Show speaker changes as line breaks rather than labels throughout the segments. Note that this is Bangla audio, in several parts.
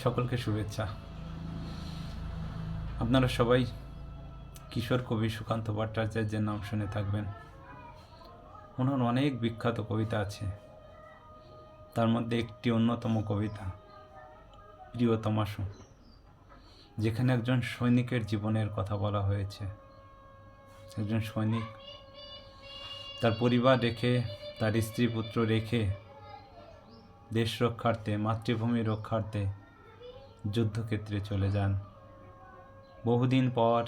সকলকে শুভেচ্ছা। আপনারা সবাই কিশোর কবি সুকান্ত ভট্টাচার্যের নাম শুনে থাকবেন। ওনার অনেক বিখ্যাত কবিতা আছে, তার মধ্যে একটি অন্যতম কবিতা প্রিয়তমাশু, যেখানে একজন সৈনিকের জীবনের কথা বলা হয়েছে। একজন সৈনিক তার পরিবার রেখে, তার স্ত্রী পুত্র রেখে দেশ রক্ষার্থে, মাতৃভূমি রক্ষার্থে যুদ্ধক্ষেত্রে চলে যান। বহুদিন পর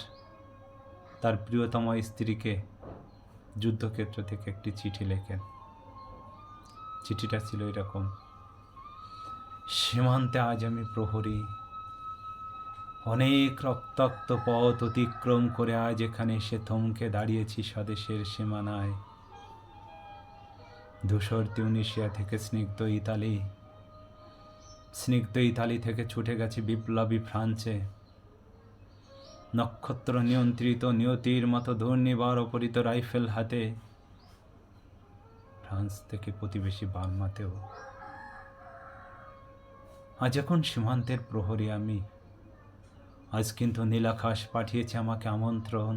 তার প্রিয়তম স্ত্রীকে যুদ্ধক্ষেত্র থেকে একটি চিঠি লেখেন। চিঠিটা ছিল এরকম: সীমান্তে আজ আমি প্রহরী, অনেক রক্তাক্ত পথ অতিক্রম করে আজ এখানে এসে থমকে দাঁড়িয়েছি স্বদেশের সীমানায়। ধূসর তিউনিসিয়া থেকে স্নিগ্ধ ইতালি থেকে ছুটে গেছে বিপ্লবী ফ্রান্সে। নক্ষত্র নিয়ন্ত্রিত নিয়তির মতো ঘূর্ণিবার অপহৃত রাইফেল হাতে ফ্রান্স থেকে প্রতিবেশী বার্মাতেও। আজ এখন সীমান্তের প্রহরী আমি। আজ কিন্তু নীলাকাশ পাঠিয়েছে আমাকে আমন্ত্রণ,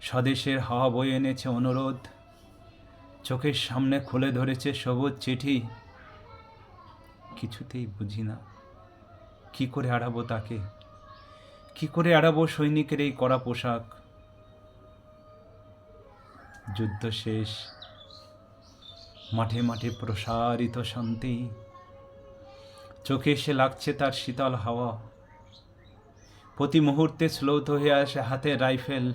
স্বদেশের হাওয়া বয়ে এনেছে অনুরোধ, চোখের সামনে খুলে ধরেছে সবুজ চিঠি। কিছুতেই বুঝি না কি করে এড়াবো তাকে, কি করে এড়াবো সৈনিকের এই কড়া পোশাক। যুদ্ধ শেষ, মাঠে মাঠে প্রসারিত শান্তি, চোখে এসে লাগছে তার শীতল হাওয়া। প্রতি মুহূর্তে শ্লৌত হয়ে আসে হাতের রাইফেল,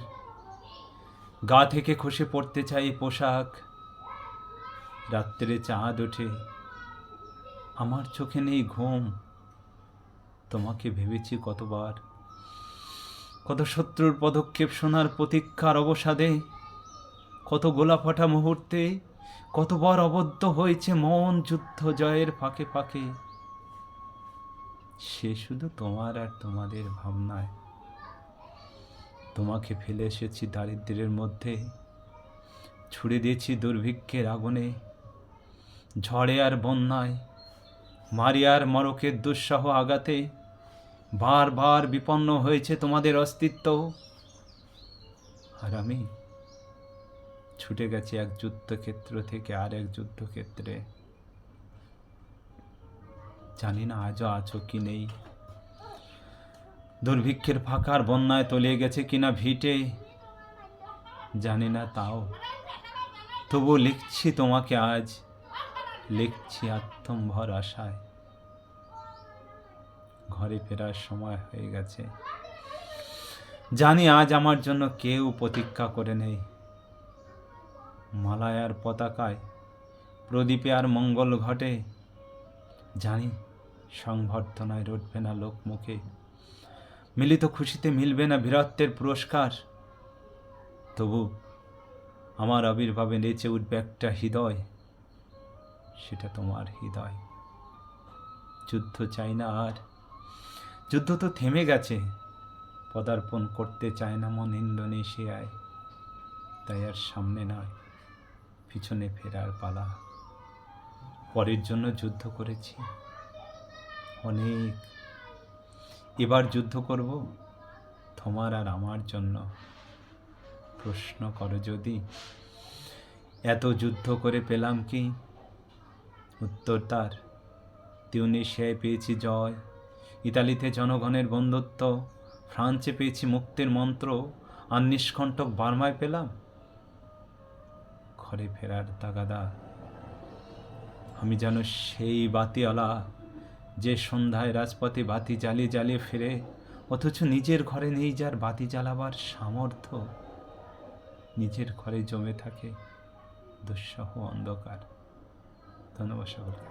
গা থেকে খসে পড়তে চাই পোশাক। রাত্রে চাঁদ ওঠে, আমার চোখে নেই ঘুম। তোমাকে ভেবেছি কতবার, কত শত্রুর পদক্ষেপ শোনার প্রতীক্ষার অবসাদে, কত গোলা ফাটা মুহূর্তে, কতবার অবদ্ধ হয়েছে মন যুদ্ধ জয়ের ফাঁকে ফাঁকে। সে শুধু তোমার আর তোমাদের ভাবনায়। তোমাকে ফেলে এসেছি দারিদ্র্যের মধ্যে, ছুড়ে দিয়েছি দুর্ভিক্ষের আগুনে, ঝড়ে আর বন্যায়, মারিয়ার মরকের দুঃসহ আঘাতে। বারবার বিপন্ন হয়েছে তোমাদের অস্তিত্ব, আর আমি ছুটে গেছি এক যুদ্ধক্ষেত্র থেকে আর এক যুদ্ধক্ষেত্রে। জানি না আজও আছো কি নেই, দুর্ভিক্ষের ফাঁকার বন্যায় তলিয়ে গেছে কিনা ভিটে, জানি না তাও। তবু লিখছি তোমাকে আজ, লিখছি আত্মম্ভর আশায়। ঘরে ফেরার সময় হয়ে গেছে, জানি আজ আমার জন্য কেউ প্রতীক্ষা করে নেই। মালায় আর পতাকায়, প্রদীপে আর মঙ্গল ঘটে, জানি সংবর্ধনায় রটবে না লোকমুখে, মিলিত খুশিতে মিলবে না বীরত্বের পুরস্কার। তবু আমার আবির্ভাবে নেচে উঠবে একটা হৃদয়, সেটা তোমার হৃদয়। যুদ্ধ চাই না আর, যুদ্ধ তো থেমে গেছে। পদার্পণ করতে চায় না মন ইন্দোনেশিয়ায়, তাই আর সামনে নয় পিছনে ফেরার পালা। পরের জন্য যুদ্ধ করেছি অনেক, এবার যুদ্ধ করব তোমার আর আমার জন্য। প্রশ্ন করো যদি এত যুদ্ধ করে পেলাম কি, উত্তর তার তিউনিসিয়ায় পেয়েছি জয়, ইতালিতে জনগণের বন্ধুত্ব, ফ্রান্সে পেয়েছি মুক্তির মন্ত্র, আর নিষ্কণ্টক বার্মায় পেলাম ঘরে ফেরার তাগাদা। আমি যেন সেই বাতিওয়ালা, যে সন্ধ্যায় রাজপথে বাতি জ্বালিয়ে জ্বালিয়ে ফিরে, অথচ নিজের ঘরে নেই যার বাতি জ্বালাবার সামর্থ্য। নিজের ঘরে জমে থাকে দুঃসহ অন্ধকার। ধন্যবাদ সকলকে।